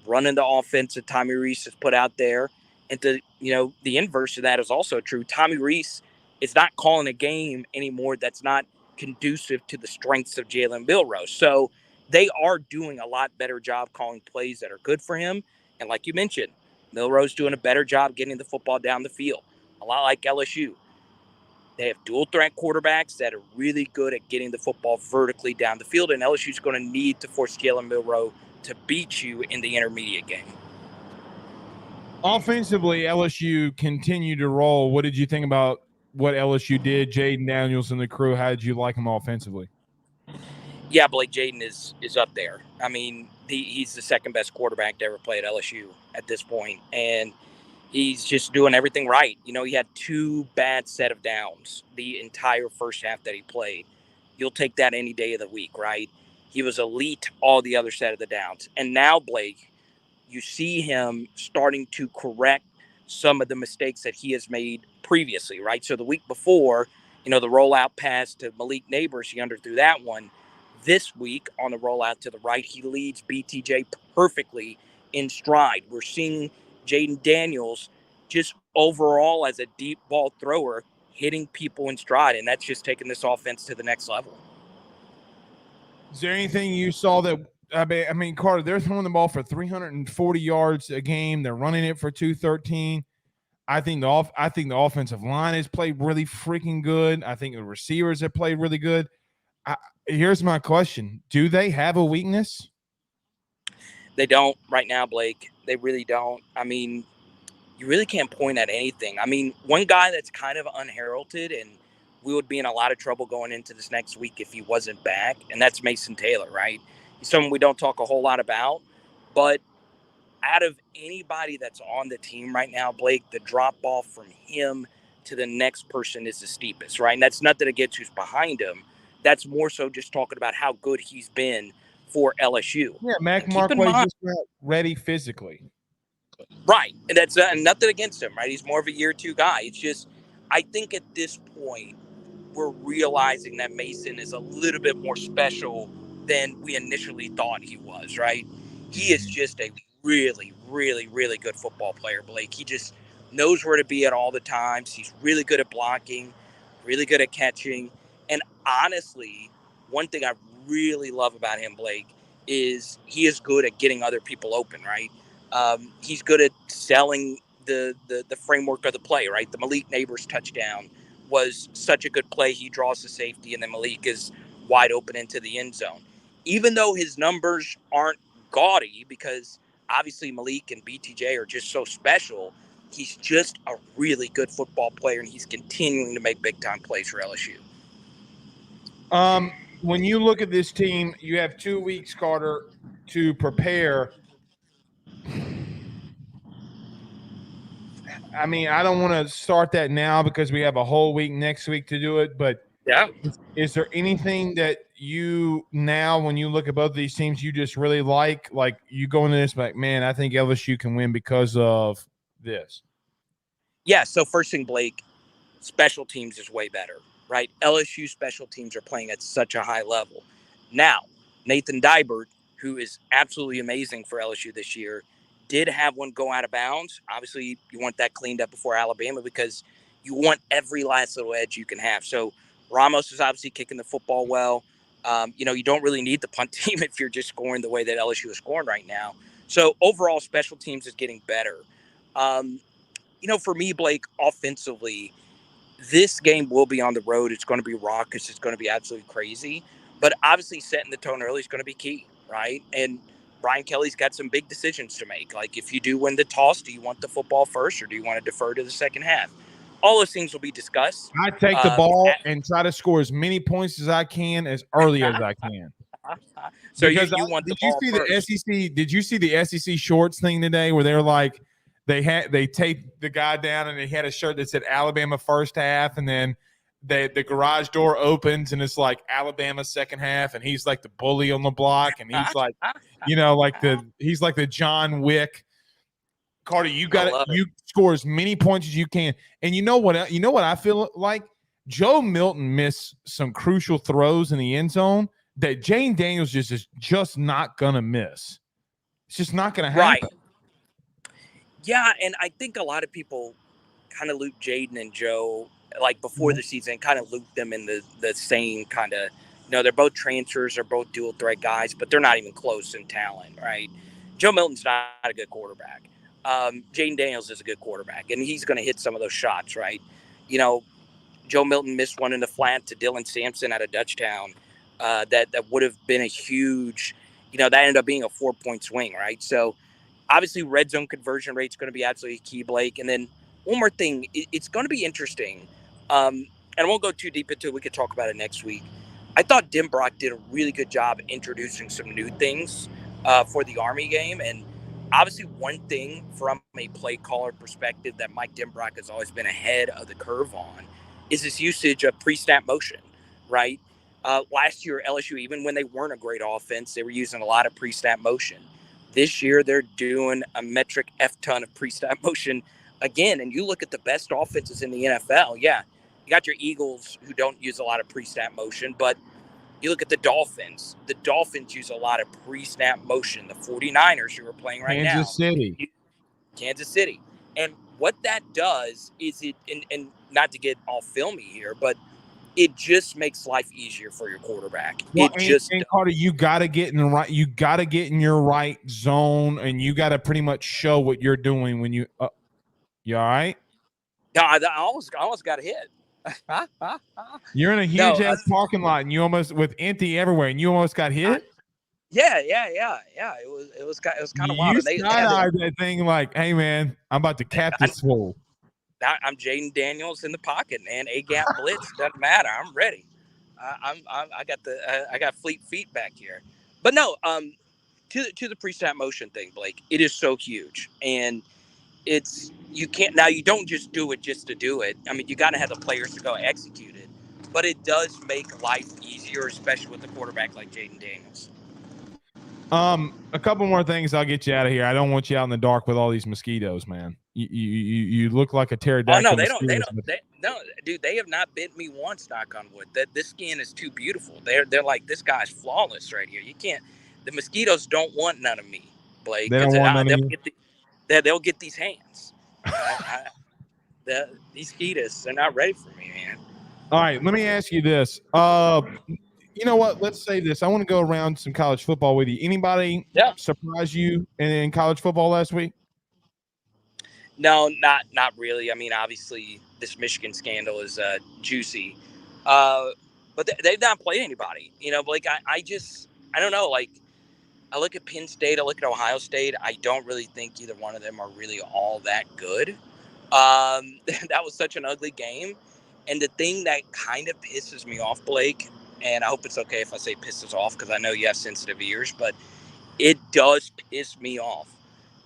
running the offense that Tommy Rees has put out there. And the inverse of that is also true. Tommy Rees is not calling a game anymore that's not conducive to the strengths of Jalen Milroe. So they are doing a lot better job calling plays that are good for him. And like you mentioned, Milroe's doing a better job getting the football down the field, a lot like LSU. They have dual threat quarterbacks that are really good at getting the football vertically down the field, and LSU's going to need to force Jalen Milroe to beat you in the intermediate game. Offensively, LSU continued to roll. What did you think about what LSU did? Jaden Daniels and the crew, how did you like them offensively? Yeah, Blake Jaden is up there. I mean, he's the second best quarterback to ever play at LSU at this point, and he's just doing everything right. He had 2 bad set of downs the entire first half that he played. You'll take that any day of the week, right? He was elite all the other set of the downs. And now, Blake, you see him starting to correct some of the mistakes that he has made previously, right? So the week before, the rollout pass to Malik Neighbors, he underthrew that one. This week on the rollout to the right, he leads BTJ perfectly in stride. We're seeing Jaden Daniels just overall as a deep ball thrower hitting people in stride, and that's just taking this offense to the next level. Is there anything you saw that I mean, Carter, they're throwing the ball for 340 yards a game. They're running it for 213. I think the offensive line has played really freaking good. I think the receivers have played really good. Here's my question. Do they have a weakness? They don't right now, Blake. They really don't. I mean, you really can't point at anything. I mean, one guy that's kind of unheralded, and we would be in a lot of trouble going into this next week if he wasn't back, and that's Mason Taylor, right? He's someone we don't talk a whole lot about, but out of anybody that's on the team right now, Blake, the drop off from him to the next person is the steepest, right? And that's nothing against who's behind him. That's more so just talking about how good he's been for LSU. Yeah, Mac Markway just got ready physically. Right. And that's nothing against him, right? He's more of a year 2 guy. It's just, I think at this point, we're realizing that Mason is a little bit more special than we initially thought he was, right? He is just a really, really, really good football player, Blake. He just knows where to be at all the times. He's really good at blocking, really good at catching. And honestly, one thing I really love about him, Blake, is he is good at getting other people open, right? He's good at selling the framework of the play, right? The Malik Neighbors touchdown was such a good play. He draws the safety, and then Malik is wide open into the end zone. Even though his numbers aren't gaudy, because obviously Malik and BTJ are just so special, he's just a really good football player, and he's continuing to make big-time plays for LSU. When you look at this team, you have 2 weeks, Carter, to prepare. I mean, I don't want to start that now because we have a whole week next week to do it. But yeah, is there anything that you now, when you look at both of these teams, you just really like you go into this like, man, I think LSU can win because of this? Yeah. So first thing, Blake, special teams is way better, right? LSU special teams are playing at such a high level. Now, Nathan Dybert, who is absolutely amazing for LSU this year, did have one go out of bounds. Obviously, you want that cleaned up before Alabama because you want every last little edge you can have. So Ramos is obviously kicking the football well. You don't really need the punt team if you're just scoring the way that LSU is scoring right now. So overall, special teams is getting better. For me, Blake, offensively, this game will be on the road. It's going to be raucous. It's going to be absolutely crazy. But obviously, setting the tone early is going to be key, right? And Brian Kelly's got some big decisions to make. Like, if you do win the toss, do you want the football first or do you want to defer to the second half? All those things will be discussed. I take the ball and try to score as many points as I can as early as I can. So because you want the ball the first. SEC? Did you see the SEC shorts thing today where they're like they taped the guy down and he had a shirt that said Alabama first half, and then the garage door opens and it's like Alabama second half, and he's like the bully on the block, and he's like he's like the John Wick. Carter, you score as many points as you can. And you know what I feel like? Joe Milton missed some crucial throws in the end zone that Jane Daniels is just not gonna miss. It's just not gonna happen. Right. Yeah, and I think a lot of people kind of loop Jaden and Joe like before the season, kind of loop them in the same kind of, they're both transfers, they're both dual threat guys, but they're not even close in talent, right? Joe Milton's not a good quarterback. Jaden Daniels is a good quarterback, and he's going to hit some of those shots, right? Joe Milton missed one in the flat to Dylan Sampson out of Dutchtown that would have been a huge, that ended up being a 4-point swing, right? So obviously red zone conversion rate is going to be absolutely key, Blake. And then one more thing, it's going to be interesting. And I won't go too deep into it. We could talk about it next week. I thought Denbrock did a really good job introducing some new things for the Army game. And obviously one thing from a play caller perspective that Mike Denbrock has always been ahead of the curve on is his usage of pre-snap motion, right? Last year, LSU, even when they weren't a great offense, they were using a lot of pre-snap motion. This year, they're doing a metric F-ton of pre-snap motion again. And you look at the best offenses in the NFL, you got your Eagles who don't use a lot of pre-snap motion, but you look at the Dolphins. The Dolphins use a lot of pre-snap motion. The 49ers who are playing right now. Kansas City. And what that does is and not to get all filmy here, but it just makes life easier for your quarterback. Well, and Carter, you got to get in the right. You got to get in your right zone, and you got to pretty much show what you're doing when you. You all right? No, I almost got hit. You're in a huge ass parking lot, and you almost with empty everywhere, and you almost got hit. Yeah. It was kind of wild. You skydive that thing like, hey man, I'm about to cap this fool. I'm Jaden Daniels in the pocket, man. A gap blitz doesn't matter. I'm ready. I got fleet feet back here. But no, to the pre-snap motion thing, Blake, it is so huge, and you don't just do it just to do it. I mean, you got to have the players to go execute it, but it does make life easier, especially with a quarterback like Jaden Daniels. A couple more things. I'll get you out of here. I don't want you out in the dark with all these mosquitoes, man. You look like a pterodactyl. Oh no, they don't. Dude, they have not bit me once. Knock on wood. This skin is too beautiful. They're like, this guy's flawless right here. You can't. The mosquitoes don't want none of me, Blake. They don't want none of you. They'll get these hands. These mosquitoes, they're not ready for me, man. All right, let me ask you this. You know what? Let's say this. I want to go around some college football with you. Anybody surprise you in college football last week? No, not really. I mean, obviously, this Michigan scandal is juicy, but they've not played anybody. Blake, I don't know. Like, I look at Penn State, I look at Ohio State. I don't really think either one of them are really all that good. That was such an ugly game, and the thing that kind of pisses me off, Blake, and I hope it's okay if I say pisses off because I know you have sensitive ears, but it does piss me off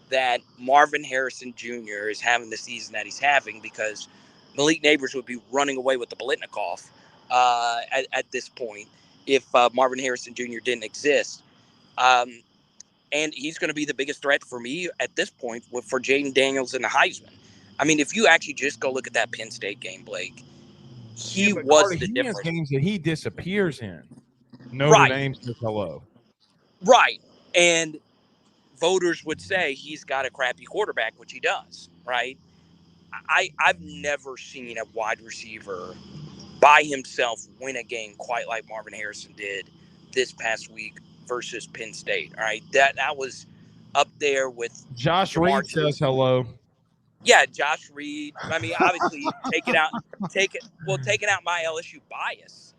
that Marvin Harrison Jr. is having the season that he's having because Malik Neighbors would be running away with the Biletnikoff at this point if Marvin Harrison Jr. didn't exist. And he's going to be the biggest threat for me at this point for Jaden Daniels and the Heisman. I mean, if you actually just go look at that Penn State game, Blake, he but was Carter, the he has difference. games that he disappears in. Notre Right. Dame says hello. Right. And voters would say he's got a crappy quarterback, which he does, right? I've never seen a wide receiver by himself win a game quite like Marvin Harrison did this past week versus Penn State. All right. That was up there with Josh Jamar Reed says Chase. hello. Yeah, Josh Reed. I mean, obviously, taking out my LSU bias.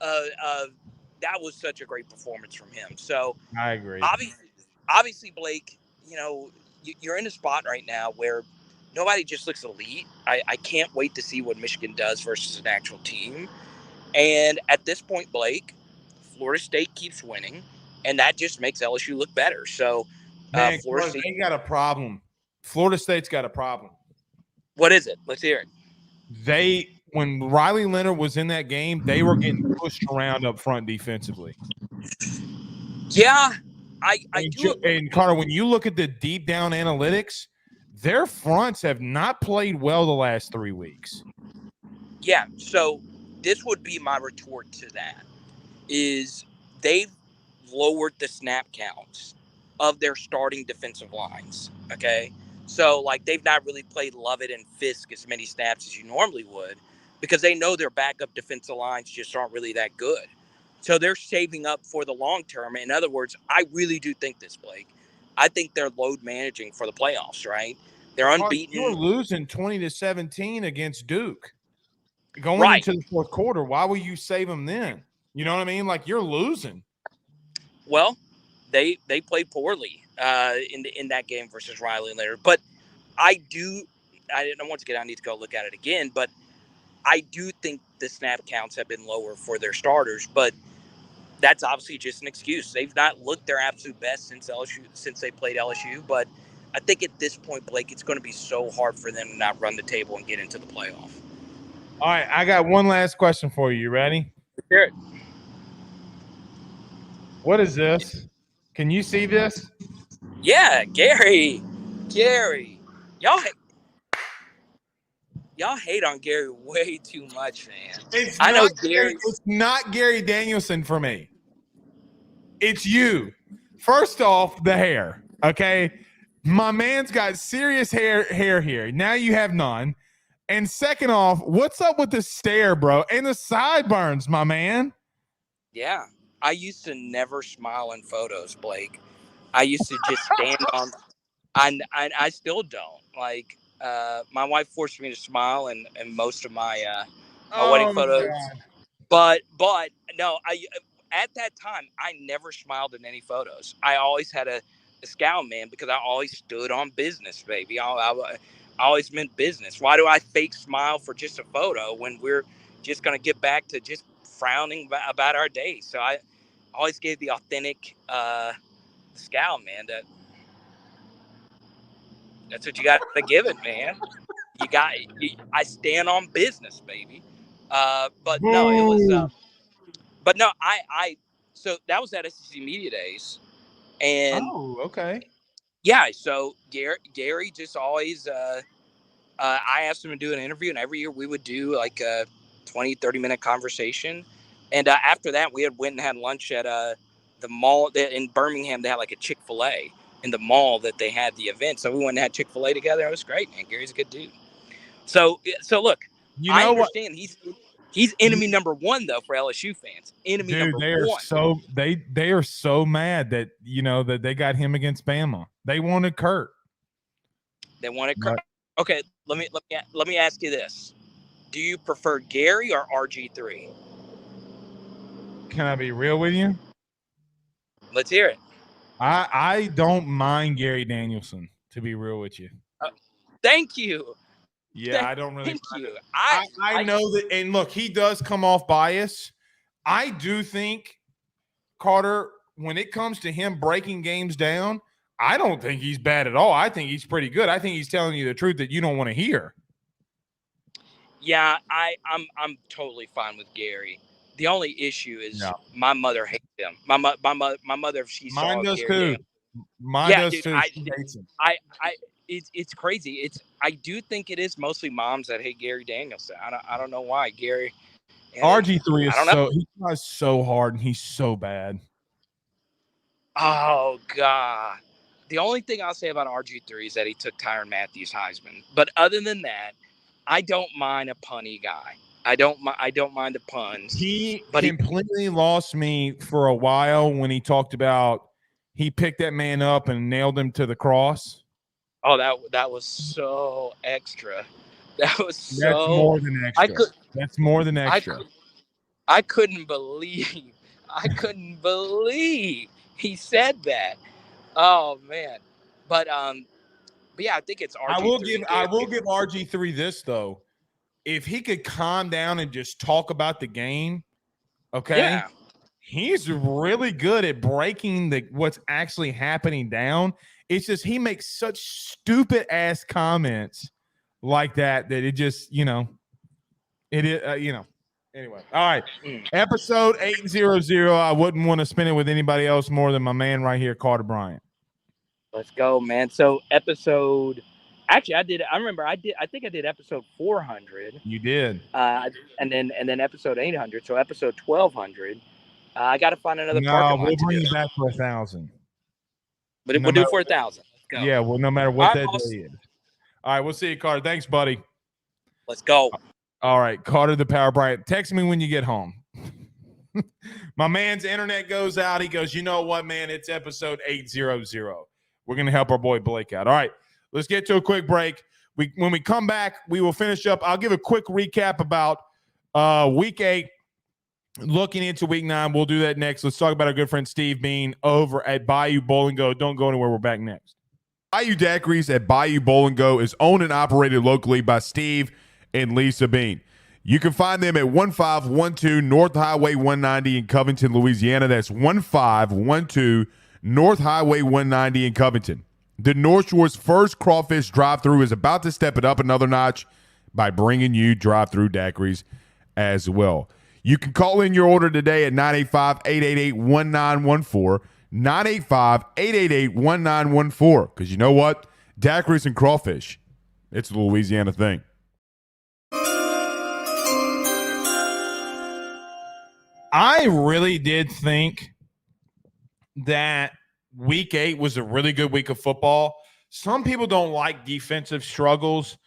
That was such a great performance from him. So I agree. obviously, Blake, you're in a spot right now where nobody just looks elite. I can't wait to see what Michigan does versus an actual team. And at this point, Blake, Florida State keeps winning, and that just makes LSU look better. So, Man, Florida Carter, State. they got a problem. Florida State's got a problem. What is it? Let's hear it. When Riley Leonard was in that game, they were getting pushed around up front defensively. Yeah, I do. And Carter, when you look at the deep down analytics, their fronts have not played well the last 3 weeks. Yeah, so this would be my retort to that, is they've lowered the snap counts of their starting defensive lines, okay? So, like, they've not really played Lovett and Fisk as many snaps as you normally would because they know their backup defensive lines just aren't really that good. So they're saving up for the long term. In other words, I really do think this, Blake. I think they're load managing for the playoffs, right? They're unbeaten. You were losing 20-17 against Duke going Right. into the fourth quarter. Why will you save them then? You know what I mean? Like, you're losing. Well, they played poorly in that game versus Riley Leonard. But I once again, I need to go look at it again, but I do think the snap counts have been lower for their starters, but that's obviously just an excuse. They've not looked their absolute best since they played LSU, but I think at this point, Blake, it's going to be so hard for them to not run the table and get into the playoff. All right, I got one last question for you. You ready? Sure. What is this? Can you see this? Yeah, Gary. Y'all hate on Gary way too much, man. It's not Gary Danielson for me. It's you. First off, the hair. Okay. My man's got serious hair here. Now you have none. And second off, what's up with the stare, bro? And the sideburns, my man. Yeah. I used to never smile in photos, Blake. I used to just stand on I still don't. Like, my wife forced me to smile in most of my wedding photos. But no, at that time I never smiled in any photos. I always had a scowl, man, because I always stood on business, baby. I always meant business. Why do I fake smile for just a photo when we're just gonna get back to just frowning about our day? So I always gave the authentic scowl, man. That's what you got to give it, man. I stand on business, baby. But no, it was. But no, so that was at SEC Media Days, and okay. Yeah, so Gary just always. I asked him to do an interview, and every year we would do like a 20-30 minute conversation, and after that we went and had lunch at the mall in Birmingham. They had like a Chick-fil-A in the mall that they had the event. So we went and had Chick-fil-A together. It was great, man. Gary's a good dude. So look, I understand he's enemy number one though for LSU fans. Enemy number one. They are so mad that that they got him against Bama. They wanted Kurt. Okay, let me ask you this: do you prefer Gary or RG3? Can I be real with you? Let's hear it. I don't mind Gary Danielson, to be real with you. Thank you. Yeah, I don't really. Thank you. I know that, and look, he does come off bias. I do think, Carter, when it comes to him breaking games down, I don't think he's bad at all. I think he's pretty good. I think he's telling you the truth that you don't want to hear. Yeah, I'm totally fine with Gary. The only issue is my mother hates him. My mother, if she saw Mine does Gary too. Mine Yeah, does dude, too. She hates him. it's crazy. I do think it is mostly moms that hate Gary Danielson. I don't know why Gary. RG3 I don't know. he tries so hard and he's so bad. Oh God. The only thing I'll say about RG3 is that he took Tyrann Matthews Heisman. But other than that, I don't mind a punny guy. I don't mind the puns. He but completely lost me for a while when he talked about he picked that man up and nailed him to the cross. Oh, that was so extra. That was so. That's more than extra. That's more than extra. I couldn't believe. I couldn't believe he said that. Oh man. But yeah, I think it's RG3. I will give RG3 this though. If he could calm down and just talk about the game, okay? Yeah. He's really good at breaking what's actually happening down. It's just he makes such stupid ass comments like that it just, it is, Anyway, all right. Episode 800. I wouldn't want to spend it with anybody else more than my man right here, Carter Bryant. Let's go, man. So episode, actually, I think I did episode 400. You did. And then episode 800. So episode 1200. I got to find another No, parking lot. we'll bring you back for 1,000. But we'll do 4,000. Let's go. Yeah, well, no matter what that day is. All right, we'll see you, Carter. Thanks, buddy. Let's go. All right, Carter the Power Bryant. Text me when you get home. My man's internet goes out. He goes, you know what, man? It's episode 800. We're going to help our boy Blake out. All right, let's get to a quick break. When we come back, we will finish up. I'll give a quick recap about week 8, looking into week 9. We'll do that next. Let's talk about our good friend Steve Bean over at Bayou Bowl and Go. Don't go anywhere. We're back next. Bayou Daiquiris at Bayou Bowl and Go is owned and operated locally by Steve and Lisa Bean. You can find them at 1512 North Highway 190 in Covington, Louisiana. That's 1512 North Highway 190 in Covington. The North Shore's first crawfish drive-thru is about to step it up another notch by bringing you drive-thru daiquiris as well. You can call in your order today at 985-888-1914, 985-888-1914, because you know what? Daiquiris and crawfish, it's a Louisiana thing. I really did think that week 8 was a really good week of football. Some people don't like defensive struggles,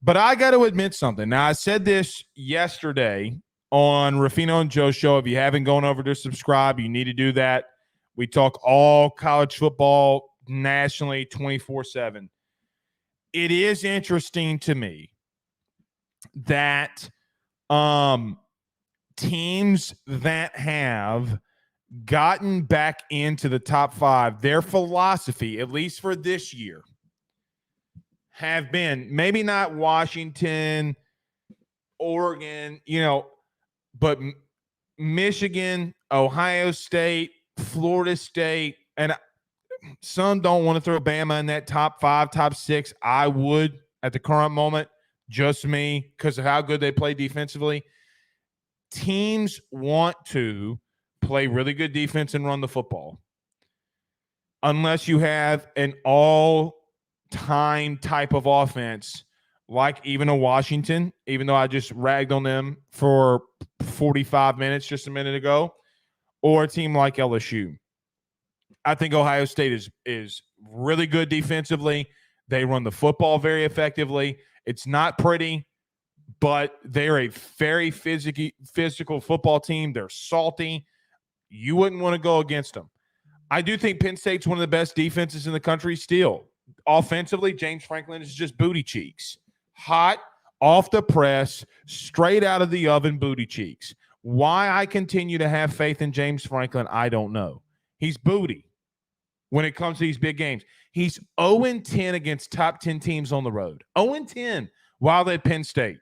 but I got to admit something. Now, I said this yesterday on Ruffino and Joe show. If you haven't gone over to subscribe, you need to do that. We talk all college football nationally 24/7. It is interesting to me that teams that have gotten back into the top 5, their philosophy, at least for this year, have been maybe not Washington, Oregon, but Michigan, Ohio State, Florida State, and some don't want to throw Bama in that top 5, top 6. I would at the current moment, just me, because of how good they play defensively. Teams want to play really good defense and run the football. Unless you have an all-time type of offense, like even a Washington, even though I just ragged on them for 45 minutes just a minute ago, or a team like LSU. I think Ohio State is really good defensively. They run the football very effectively. It's not pretty, but they're a very physical football team. They're salty. You wouldn't want to go against them. I do think Penn State's one of the best defenses in the country still. Offensively, James Franklin is just booty cheeks. Hot, off the press, straight out of the oven booty cheeks. Why I continue to have faith in James Franklin, I don't know. He's booty when it comes to these big games. He's 0-10 against top 10 teams on the road. 0-10 while at Penn State.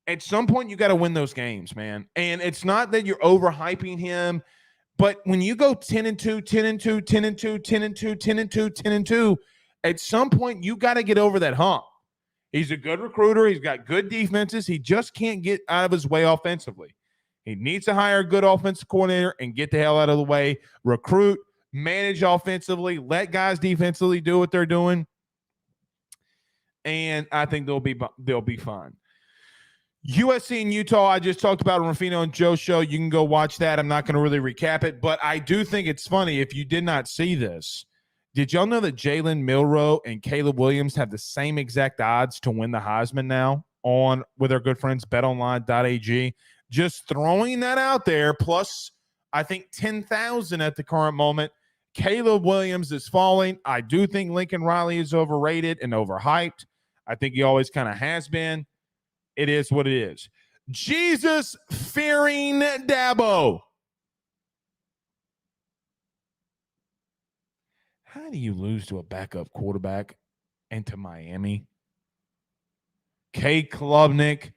At some point, you got to win those games, man. And it's not that you're overhyping him, but when you go 10-2, 10-2, 10-2, 10-2, 10-2, 10-2, at some point, you got to get over that hump. He's a good recruiter. He's got good defenses. He just can't get out of his way offensively. He needs to hire a good offensive coordinator and get the hell out of the way, recruit, manage offensively, let guys defensively do what they're doing, and I think they'll be fine. USC and Utah, I just talked about on Rufino and Joe show. You can go watch that. I'm not going to really recap it, but I do think it's funny. If you did not see this, did y'all know that Jalen Milroe and Caleb Williams have the same exact odds to win the Heisman now on with our good friends betonline.ag? Just throwing that out there, plus I think 10,000 at the current moment. Caleb Williams is falling. I do think Lincoln Riley is overrated and overhyped. I think he always kind of has been. It is what it is. Jesus-fearing Dabo. How do you lose to a backup quarterback and to Miami? K. Klubnik.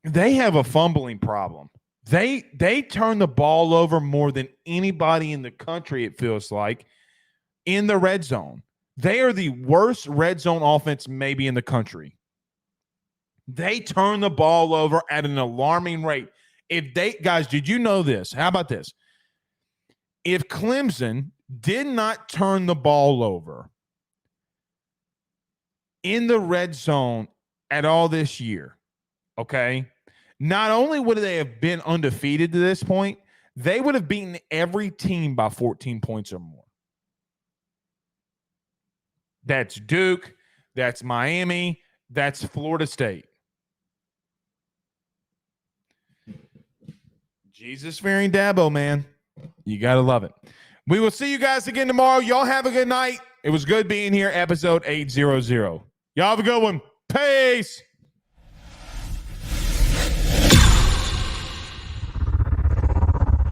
They have a fumbling problem. They turn the ball over more than anybody in the country, it feels like, in the red zone. They are the worst red zone offense maybe in the country. They turn the ball over at an alarming rate. Guys, did you know this? How about this? If Clemson did not turn the ball over in the red zone at all this year, okay, not only would they have been undefeated to this point, they would have beaten every team by 14 points or more. That's Duke. That's Miami. That's Florida State. Jesus-fearing Dabo, man. You got to love it. We will see you guys again tomorrow. Y'all have a good night. It was good being here, episode 800. Y'all have a good one. Peace.